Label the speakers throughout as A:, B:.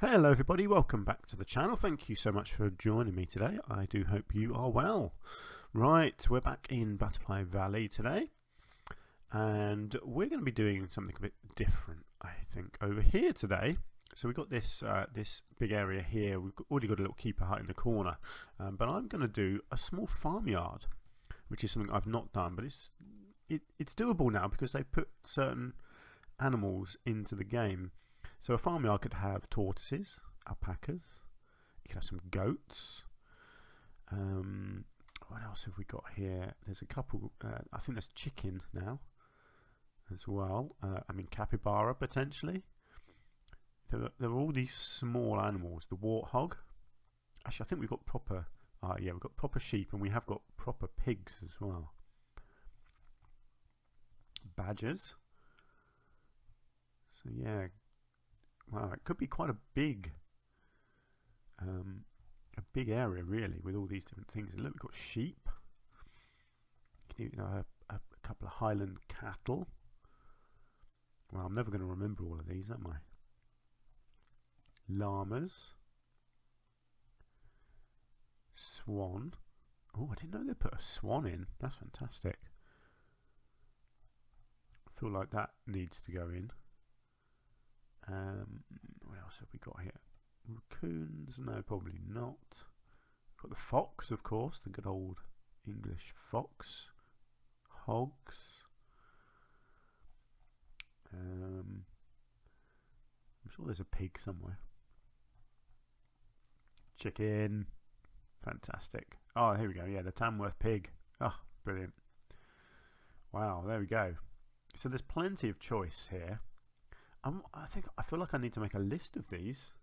A: Hello everybody, welcome back to the channel. Thank you so much for joining me today. I do hope you are well. Right, we're back in Butterfly Valley today, and we're going to be doing something a bit different, I think, over here today. So we've got this this big area here. We've already got a little keeper hut in the corner, but I'm going to do a small farmyard, which is something I've not done, but it's doable now because they've put certain animals into the game. So a farmyard could have tortoises, alpacas, you could have some goats. What else have we got here? There's a couple, I think there's chicken now as well. I mean capybara potentially. There are all these small animals. The warthog. Actually, I think we've got proper, yeah, we've got proper sheep and we have got proper pigs as well. Badgers. So yeah. Wow, it could be quite a big area really, with all these different things. Look, we've got sheep. You know, a couple of Highland cattle. Well, I'm never going to remember all of these, am I? Llamas. Swan. Oh, I didn't know they put a swan in. That's fantastic. I feel like that needs to go in. What else have we got here? Raccoons? No, probably not. Got the fox, of course, the good old English fox. Hogs. I'm sure there's a pig somewhere. Chicken. Fantastic. Oh, here we go. Yeah, the Tamworth pig. Oh, brilliant. Wow, there we go. So there's plenty of choice here. I feel like I need to make a list of these.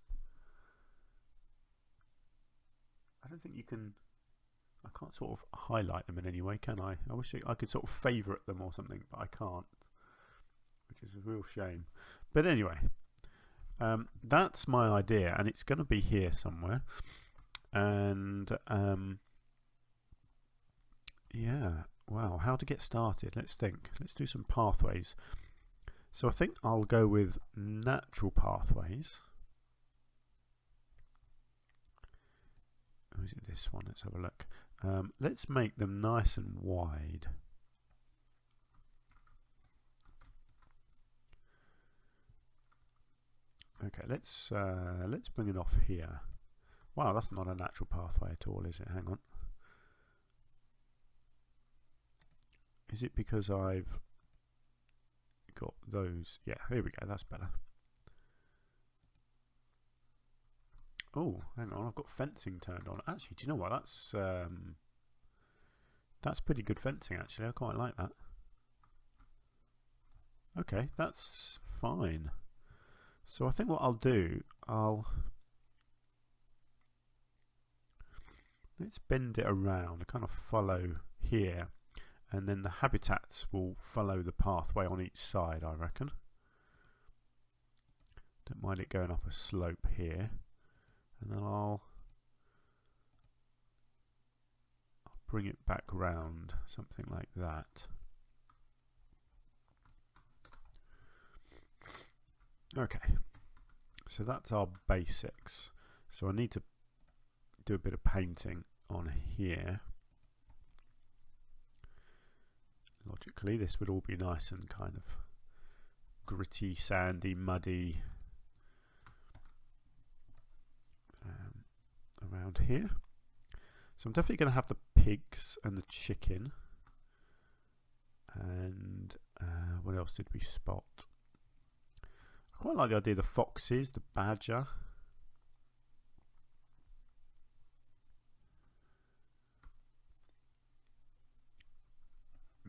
A: I don't think you can. I can't sort of highlight them in any way, can I? I wish I could sort of favourite them or something, but I can't, which is a real shame. But anyway, that's my idea, and it's going to be here somewhere. And yeah, wow, how to get started? Let's think. Let's do some pathways. So I think I'll go with natural pathways. Or is it this one? Let's have a look. Let's make them nice and wide. Okay, let's bring it off here. Wow, that's not a natural pathway at all, is it? Hang on. Is it because I've got those? Yeah, here we go. That's better. Oh, hang on. I've got fencing turned on. Actually, do you know what? That's pretty good fencing. Actually, I quite like that. Okay, that's fine. So I think what I'll do, let's bend it around, kind of follow here, and then the habitats will follow the pathway on each side, I reckon. Don't mind it going up a slope here, and then I'll bring it back round, something like that. Okay, so that's our basics. So I need to do a bit of painting on here. Logically, this would all be nice and kind of gritty, sandy, muddy around here. So I'm definitely going to have the pigs and the chicken. And what else did we spot? I quite like the idea of the foxes, the badger.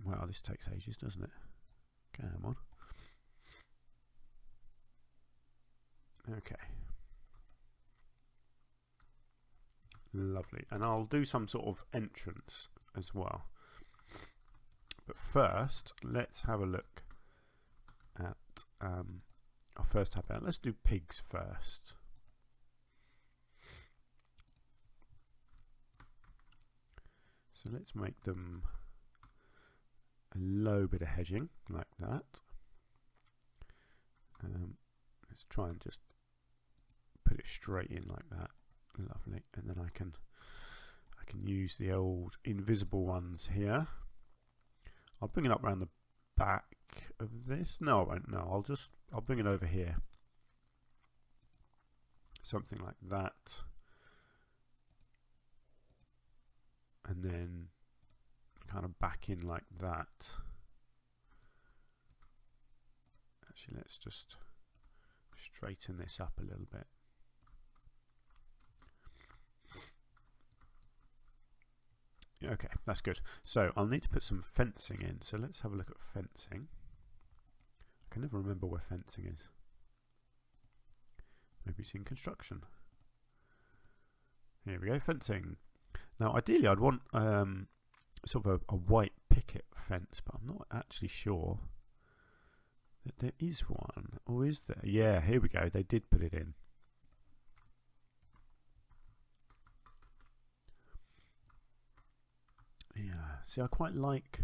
A: Wow, this takes ages, doesn't it? Come on. Okay. Lovely. And I'll do some sort of entrance as well. But first, let's have a look at our first habitat. Let's do pigs first. So let's make them a low bit of hedging like that. Let's try and just put put it straight in like that. Lovely. And then I can use the old invisible ones here. I'll bring it up around the back of this. No, I won't. No, I'll bring it over here. Something like that. And then kind of back in like that. Actually, let's just straighten this up a little bit. Okay, that's good. So I'll need to put some fencing in. So let's have a look at fencing. I can never remember where fencing is. Maybe it's in construction. Here we go, fencing. Now ideally I'd want sort of a white picket fence, but I'm not actually sure that there is one. Or is there? Yeah, here we go. They did put it in. Yeah, see, I quite like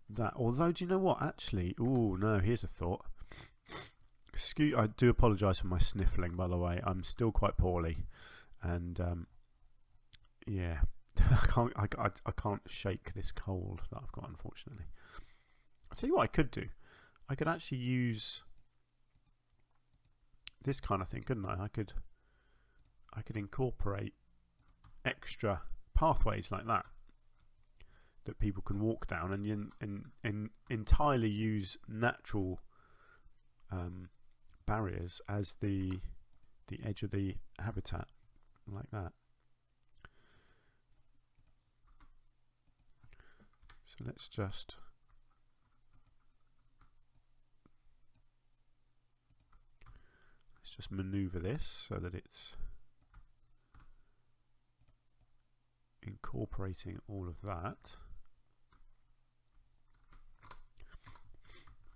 A: that. Although, do you know what? Actually, oh no, here's a thought. I do apologise for my sniffling, by the way. I'm still quite poorly, and yeah, I can't shake this cold that I've got, unfortunately. I'll tell you what I could do. I could actually use this kind of thing, couldn't I? I could incorporate extra pathways like that people can walk down, and entirely use natural barriers as the edge of the habitat, like that. So let's just maneuver this so that it's incorporating all of that.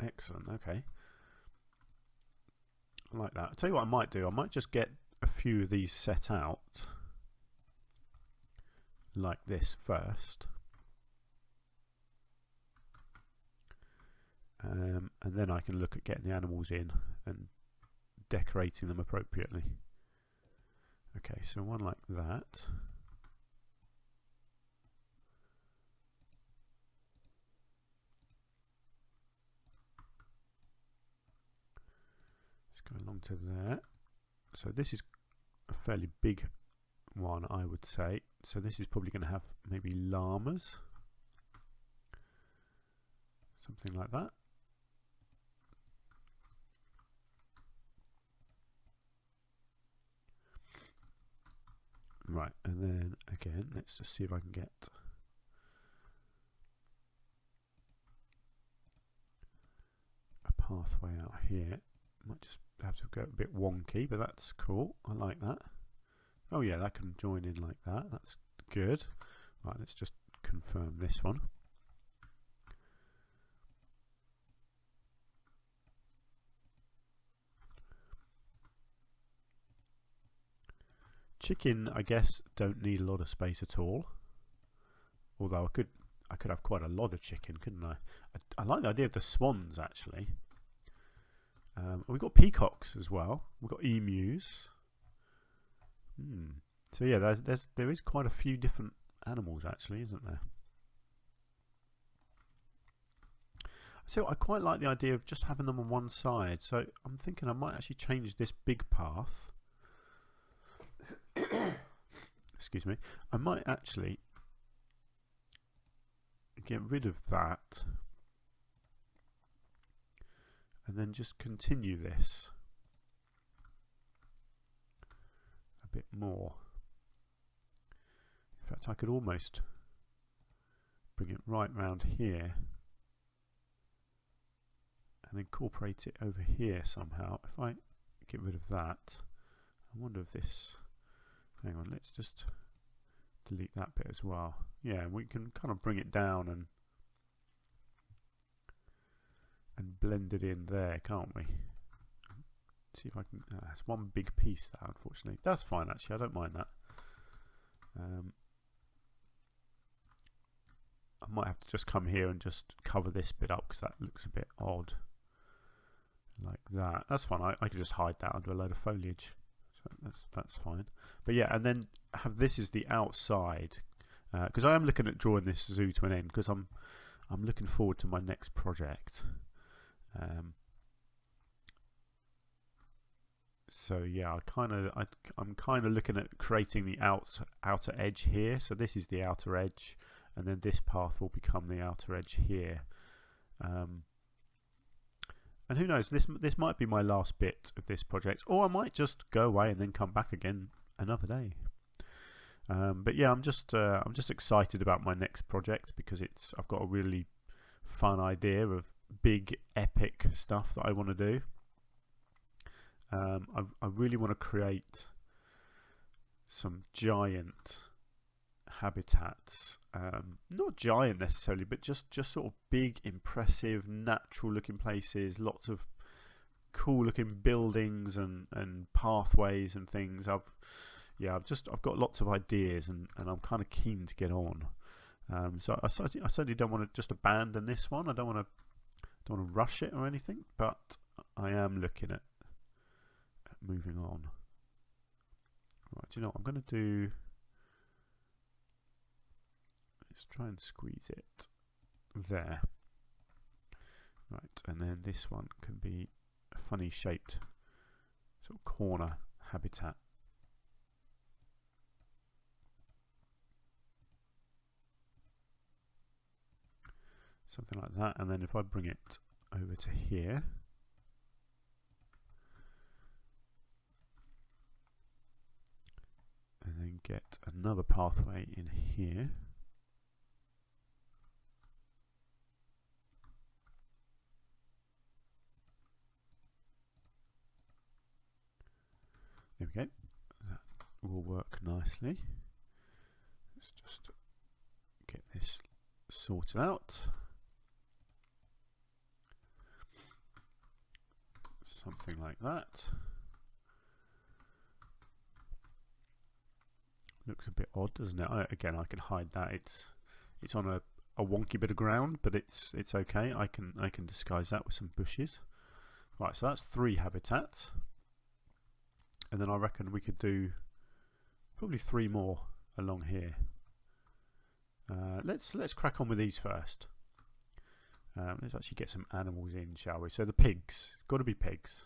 A: Excellent. Okay, I like that. I'll tell you what I might do. I might just get a few of these set out like this first, and then I can look at getting the animals in and decorating them appropriately. Okay, so one like that. Go along to there. So this is a fairly big one, I would say. So this is probably going to have maybe llamas, something like that. Right, and then again, let's just see if I can get a pathway out here. Might just have to go a bit wonky, but that's cool. I like that. Oh yeah, that can join in like that. That's good. Right, let's just confirm this one. Chicken, I guess, don't need a lot of space at all. Although I could have quite a lot of chicken, couldn't I? I like the idea of the swans, actually. We've got peacocks as well. We've got emus. So yeah, there is quite a few different animals, actually, isn't there? So I quite like the idea of just having them on one side. So I'm thinking I might actually change this big path. Excuse me. I might actually get rid of that and then just continue this a bit more. In fact, I could almost bring it right round here and incorporate it over here somehow. If I get rid of that, I wonder if this, hang on, let's just delete that bit as well. Yeah, we can kind of bring it down and blend it in there, can't we? See if I can. It's one big piece there, unfortunately. That's fine, actually. I don't mind that. I might have to just come here and just cover this bit up because that looks a bit odd, like that. That's fine. I could just hide that under a load of foliage. So that's fine. But yeah, and then have this is the outside, because I am looking at drawing this zoo to an end, because I'm looking forward to my next project. So yeah, I'm kind of looking at creating the outer edge here. So this is the outer edge, and then this path will become the outer edge here. And who knows, this might be my last bit of this project, or I might just go away and then come back again another day. But yeah, I'm just excited about my next project, because I've got a really fun idea of big epic stuff that I want to do. I really want to create some giant habitats, not giant necessarily, but just sort of big, impressive, natural looking places, lots of cool looking buildings and pathways and things. I've got lots of ideas, and I'm kind of keen to get on. So I certainly don't want to just abandon this one. I don't want to rush it or anything, but I am looking at moving on. Right, do you know what I'm going to do? Let's try and squeeze it there. Right, and then this one can be a funny shaped sort of corner habitat. Something like that, and then if I bring it over to here, and then get another pathway in here. There we go. That will work nicely. Let's just get this sorted out. Something like that. Looks a bit odd, doesn't it? Again, I can hide that. It's on a wonky bit of ground, but it's okay. I can disguise that with some bushes. Right, so that's 3 habitats, and then I reckon we could do probably 3 more along here. Let's crack on with these first. Let's actually get some animals in, shall we? So the pigs, got to be pigs.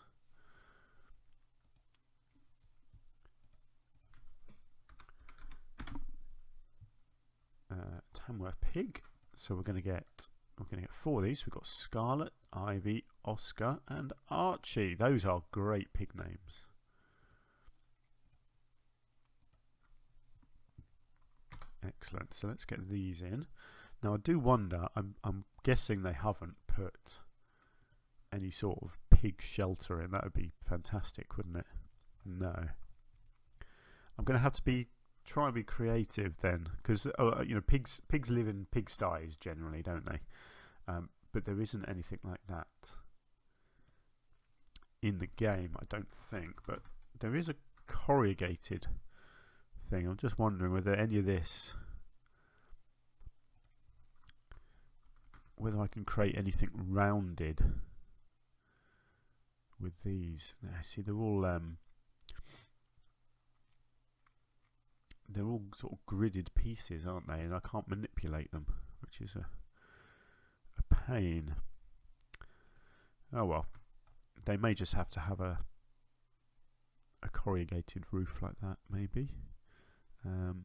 A: Tamworth pig. So we're going to get 4 of these. We've got Scarlet, Ivy, Oscar, and Archie. Those are great pig names. Excellent. So let's get these in. Now I do wonder. I'm guessing they haven't put any sort of pig shelter in. That would be fantastic, wouldn't it? No. I'm going to have to try and be creative then, because you know, pigs live in pigsties generally, don't they? But there isn't anything like that in the game, I don't think. But there is a corrugated thing. I'm just wondering whether any of this, whether I can create anything rounded with these. Now, see, they're all sort of gridded pieces, aren't they? And I can't manipulate them, which is a pain. Oh well, they may just have to have a corrugated roof like that, maybe. Something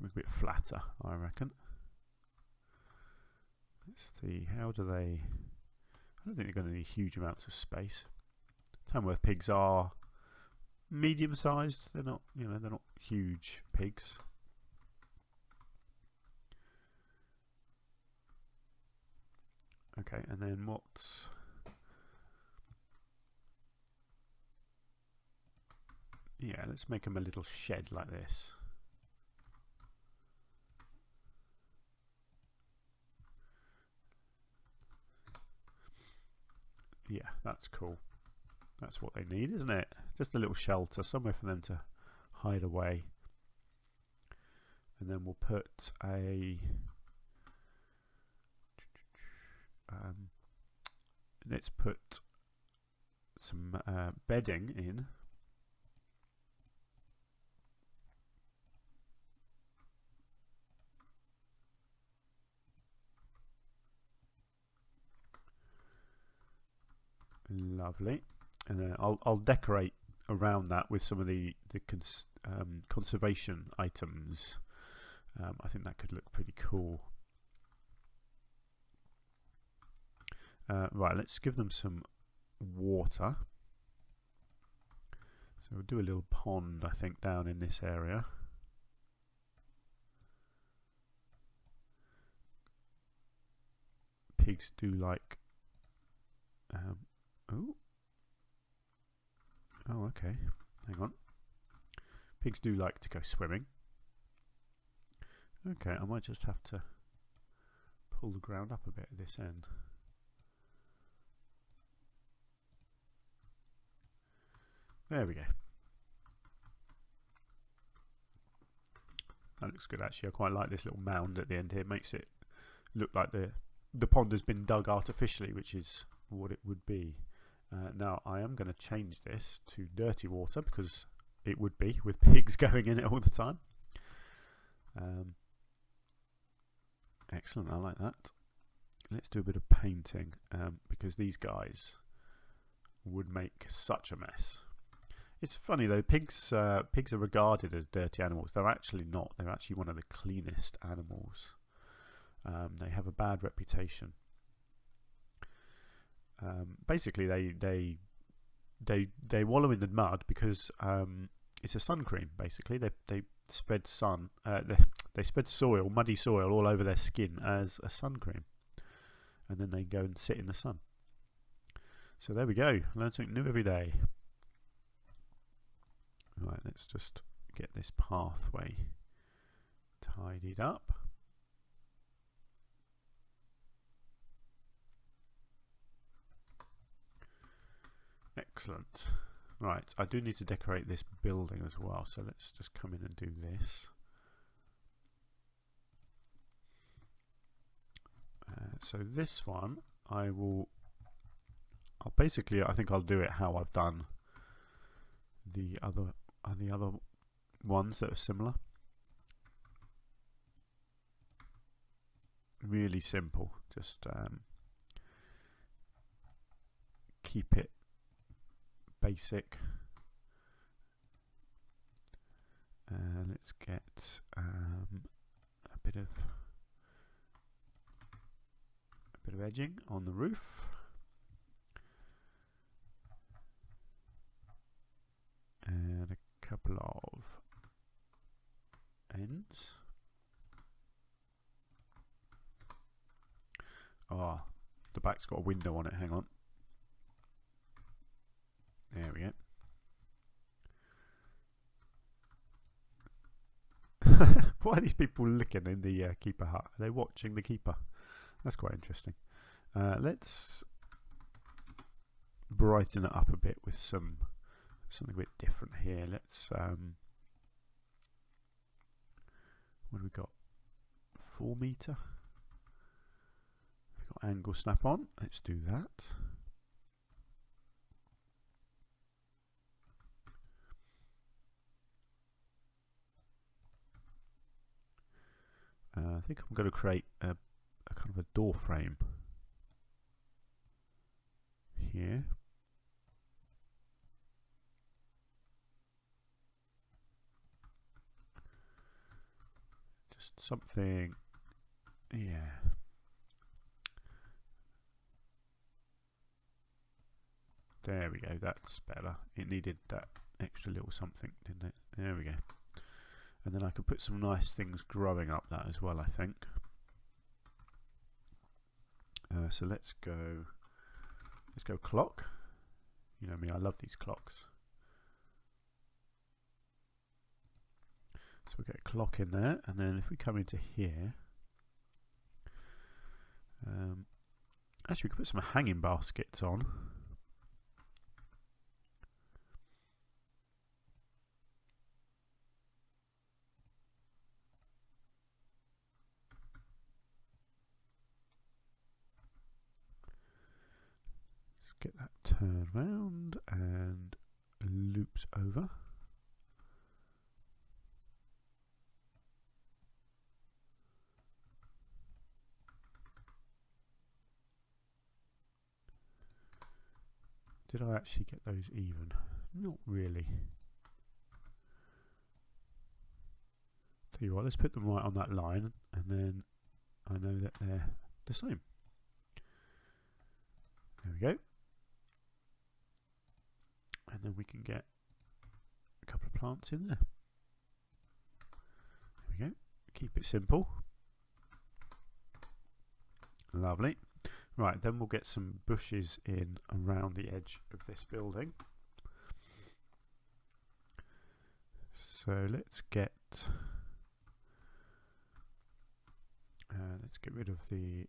A: a bit flatter, I reckon. Let's see, how do they... I don't think they're going to need huge amounts of space. Tamworth pigs are medium-sized. They're not, you know, they're not huge pigs. Okay, and then what's... Yeah, let's make them a little shed like this. Yeah, that's cool. That's what they need, isn't it? Just a little shelter, somewhere for them to hide away. And then we'll put a... let's put some bedding in. Lovely. And then I'll decorate around that with some of the conservation items. I think that could look pretty cool. Right, let's give them some water. So we'll do a little pond, I think, down in this area. Pigs do like... Oh, okay. Hang on. Pigs do like to go swimming. Okay, I might just have to pull the ground up a bit at this end. There we go. That looks good actually. I quite like this little mound at the end here. It makes it look like the pond has been dug artificially, which is what it would be. Now I am going to change this to dirty water because it would be with pigs going in it all the time. Excellent, I like that. Let's do a bit of painting because these guys would make such a mess. It's funny though, pigs are regarded as dirty animals. They're actually not. They're actually one of the cleanest animals. They have a bad reputation. Basically, they wallow in the mud because it's a sun cream. Basically, they spread they spread soil, muddy soil, all over their skin as a sun cream, and then they go and sit in the sun. So there we go. Learn something new every day. Right, let's just get this pathway tidied up. Excellent. Right, I do need to decorate this building as well, so let's just come in and do this. So this one, I think I'll do it how I've done the other ones that are similar. Really simple, just keep it basic. Let's get a bit of edging on the roof. And a couple of ends. Ah, the back's got a window on it, hang on. There we go. Why are these people looking in the keeper hut? Are they watching the keeper? That's quite interesting. Let's brighten it up a bit with something a bit different here. Let's what have we got? 4 meter. We've got angle snap on. Let's do that. I think I'm going to create a kind of a door frame here. Just something, yeah. There we go, that's better. It needed that extra little something, didn't it? There we go. And then I could put some nice things growing up that as well, I think. So let's go clock. You know me, I love these clocks. So we'll get a clock in there, and then if we come into here, actually we could put some hanging baskets on. get that turned round and loops over. Did I actually get those even? Not really. Tell you what, let's put them right on that line, and then I know that they're the same. There we go. And then we can get a couple of plants in there. There we go. Keep it simple. Lovely. Right, then we'll get some bushes in around the edge of this building. So let's get rid of the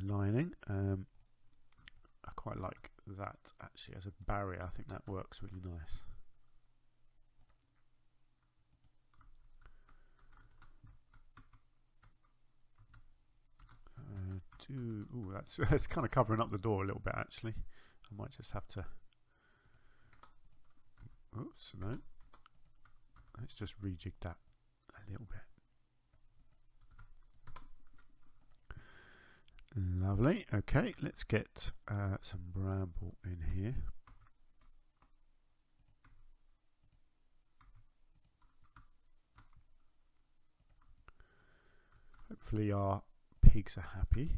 A: lining. I quite like that actually as a barrier. I think that works really nice. Ooh, that's kind of covering up the door a little bit actually. I might just have to. Oops, no. Let's just rejig that a little bit. Lovely. Okay, let's get some bramble in here. Hopefully our pigs are happy.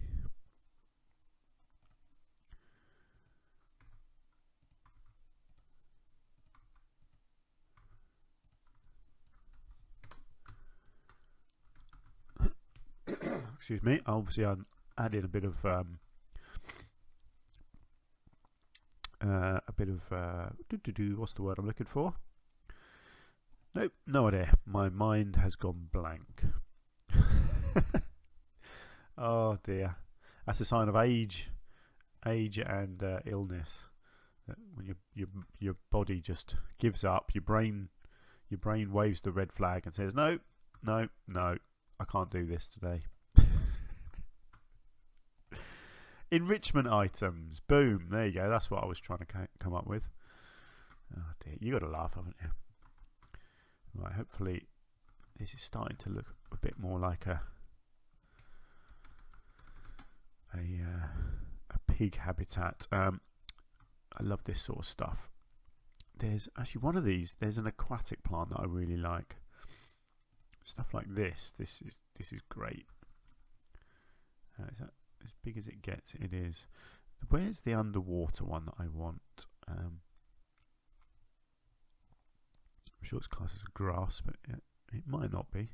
A: Excuse me. Obviously, I'm adding a bit of what's the word I'm looking for? Nope, no idea. My mind has gone blank. Oh dear, that's a sign of age and illness. When your body just gives up, your brain waves the red flag and says no, I can't do this today. Enrichment items, boom, there you go. That's what I was trying to come up with. Oh dear, you got to laugh, haven't you? Right, hopefully this is starting to look a bit more like a pig habitat. I love this sort of stuff. There's actually one of these. There's an aquatic plant that I really like. Stuff like this. This is great. Is that as big as it gets? It is. Where's the underwater one that I want? I'm sure it's classed as a grass, but it might not be.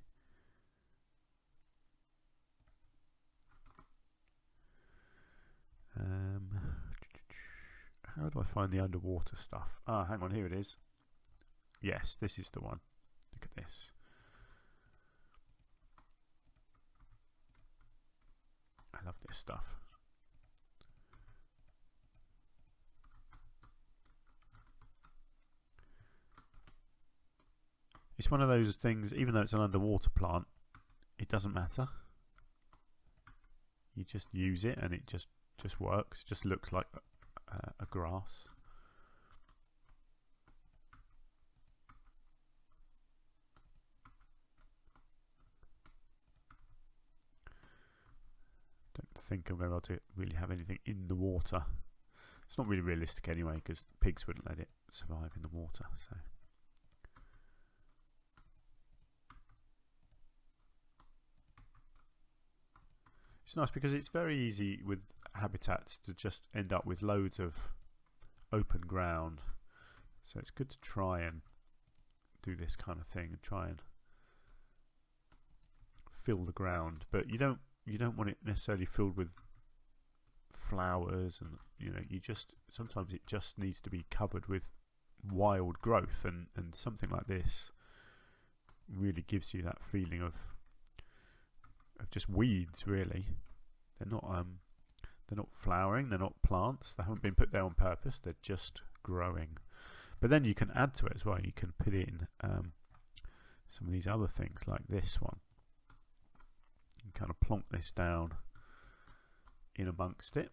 A: How do I find the underwater stuff? Ah, hang on, here it is. Yes, this is the one. Look at this. I love this stuff. It's one of those things, even though it's an underwater plant, it doesn't matter. You just use it and it just works. It just looks like a grass. Don't think I'm going to be able to really have anything in the water. It's not really realistic anyway, because pigs wouldn't let it survive in the water. So. It's nice because it's very easy with habitats to just end up with loads of open ground. So it's good to try and do this kind of thing and try and fill the ground, but you don't want it necessarily filled with flowers, and sometimes it just needs to be covered with wild growth, and something like this really gives you that feeling of just weeds. Really, they're not flowering, they're not plants, they haven't been put there on purpose, they're just growing. But then you can add to it as well. You can put in some of these other things like this one. You can kind of plonk this down in amongst it,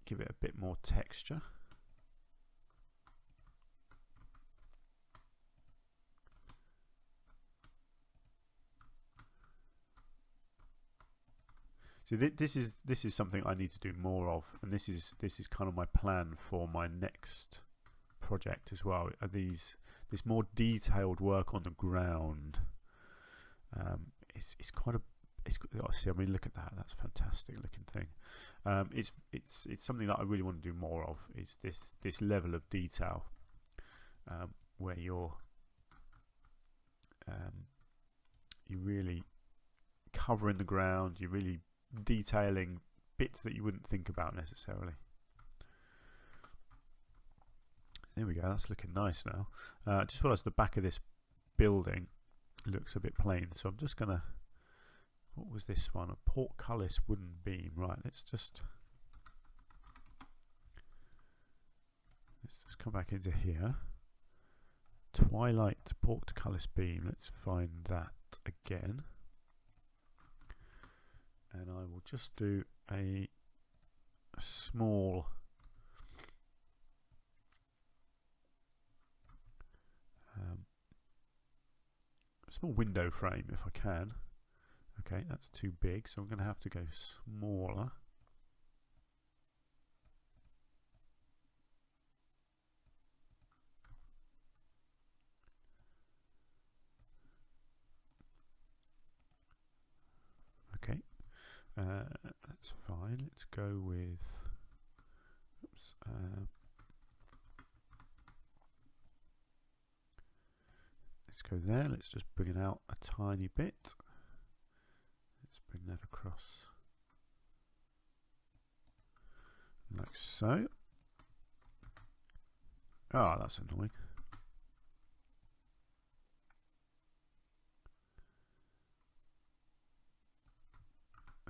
A: give it a bit more texture. So this is something I need to do more of, and this is kind of my plan for my next project as well. Are this more detailed work on the ground? It's quite a see, I mean, look at that. That's a fantastic looking thing. It's something that I really want to do more of. Is this level of detail where you're really covering the ground. You're really detailing bits that you wouldn't think about necessarily. There we go. That's looking nice now. Just realised the back of this building looks a bit plain, so I'm just gonna. What was this one? A portcullis wooden beam. Right, let's just come back into here. Twilight portcullis beam. Let's find that again. And I will just do a small window frame if I can. Okay, that's too big, so I'm going to have to go smaller. Okay, that's fine. Let's go with. Oops. Let's go there. Let's just bring it out a tiny bit. Let's bring that across like so. Oh, that's annoying.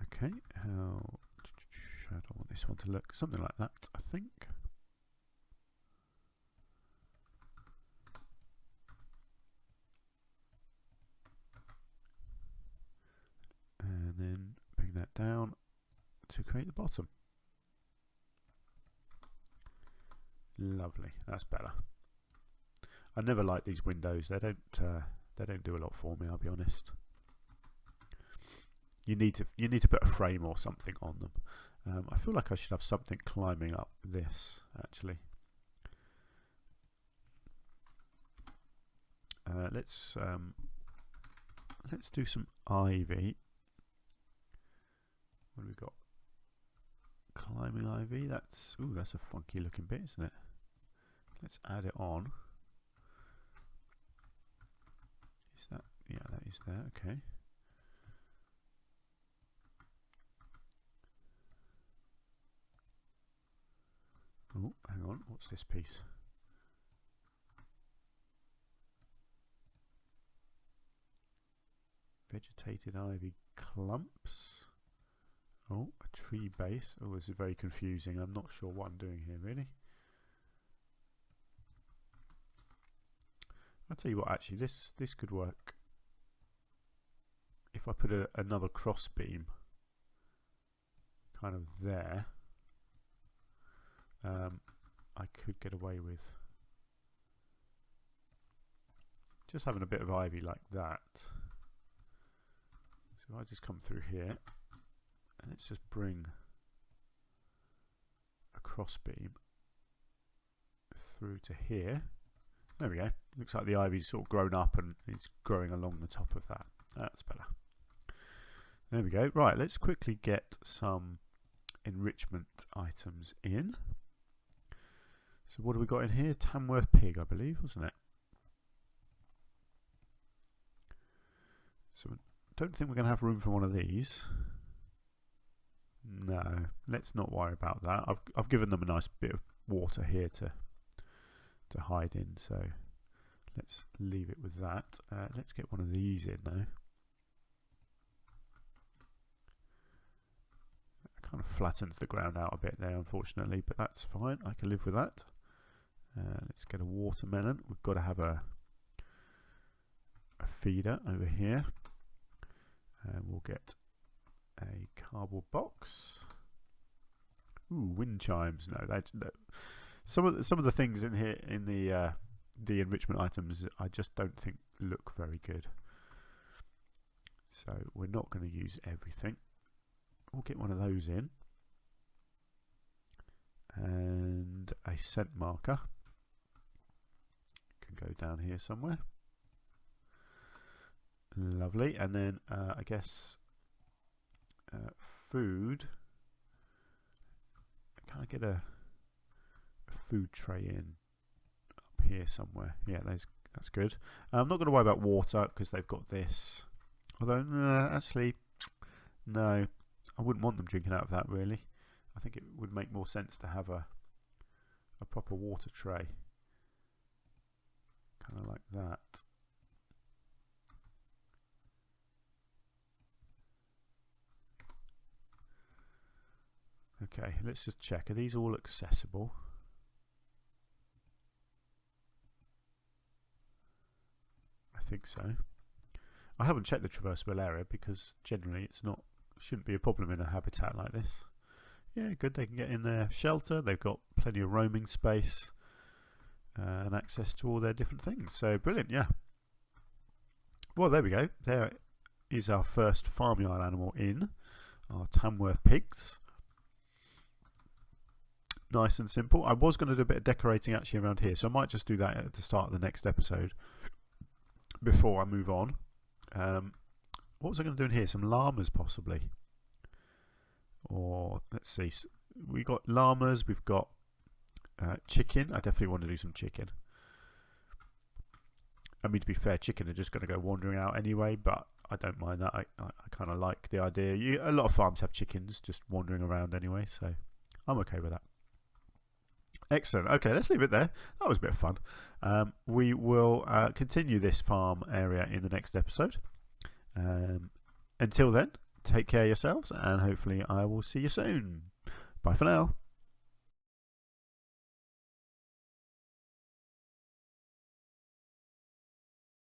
A: Okay, how I don't want this one to look something like that, I think. And then bring that down to create the bottom. Lovely, that's better. I never like these windows. They don't do a lot for me, I'll be honest. You need to put a frame or something on them. I feel like I should have something climbing up this actually. Let's do some ivy. What have we got? Climbing ivy. That's a funky looking bit, isn't it? Let's add it on. Is that? Yeah, that is there. Okay. Oh, hang on. What's this piece? Vegetated ivy clumps. Oh, a tree base. Oh, this is very confusing. I'm not sure what I'm doing here, really. I'll tell you what, actually, this could work. If I put another cross beam kind of there, I could get away with just having a bit of ivy like that. So I just come through here and let's just bring a cross beam through to here. There we go. Looks like the ivy's sort of grown up and it's growing along the top of that. That's better. There we go. Right, let's quickly get some enrichment items in. So what have we got in here? Tamworth pig, I believe, wasn't it? So I don't think we're going to have room for one of these. No, let's not worry about that. I've given them a nice bit of water here to hide in, so let's leave it with that. Let's get one of these in though. It kind of flattens the ground out a bit there, unfortunately, but that's fine. I can live with that. Let's get a watermelon. We've got to have a feeder over here, and we'll get a cardboard box. Ooh, wind chimes. No, some of the things in here in the enrichment items I just don't think look very good. So we're not going to use everything. we'll get one of those in. And a scent marker can go down here somewhere. Lovely. And then I guess food. Can I get a food tray in up here somewhere? Yeah, that's good. I'm not going to worry about water because they've got this. Although, actually, no, I wouldn't want them drinking out of that really. I think it would make more sense to have a proper water tray. Kind of like that. Okay, let's just check. Are these all accessible? I think so. I haven't checked the traversable area because generally shouldn't be a problem in a habitat like this. Yeah, good. They can get in their shelter. They've got plenty of roaming space and access to all their different things. So brilliant, yeah. Well, there we go. There is our first farmyard animal in, our Tamworth pigs. Nice and simple. I was going to do a bit of decorating actually around here, so I might just do that at the start of the next episode before I move on. What was I going to do in here? Some llamas possibly. Or let's see, we got llamas, we've got chicken. I definitely want to do some chicken. I mean, to be fair, chicken are just going to go wandering out anyway, but I don't mind that. I kind of like the idea. A lot of farms have chickens just wandering around anyway, so I'm okay with that. Excellent. Okay, let's leave it there. That was a bit of fun. We will continue this farm area in the next episode. Until then, take care of yourselves, and hopefully I will see you soon. Bye for now.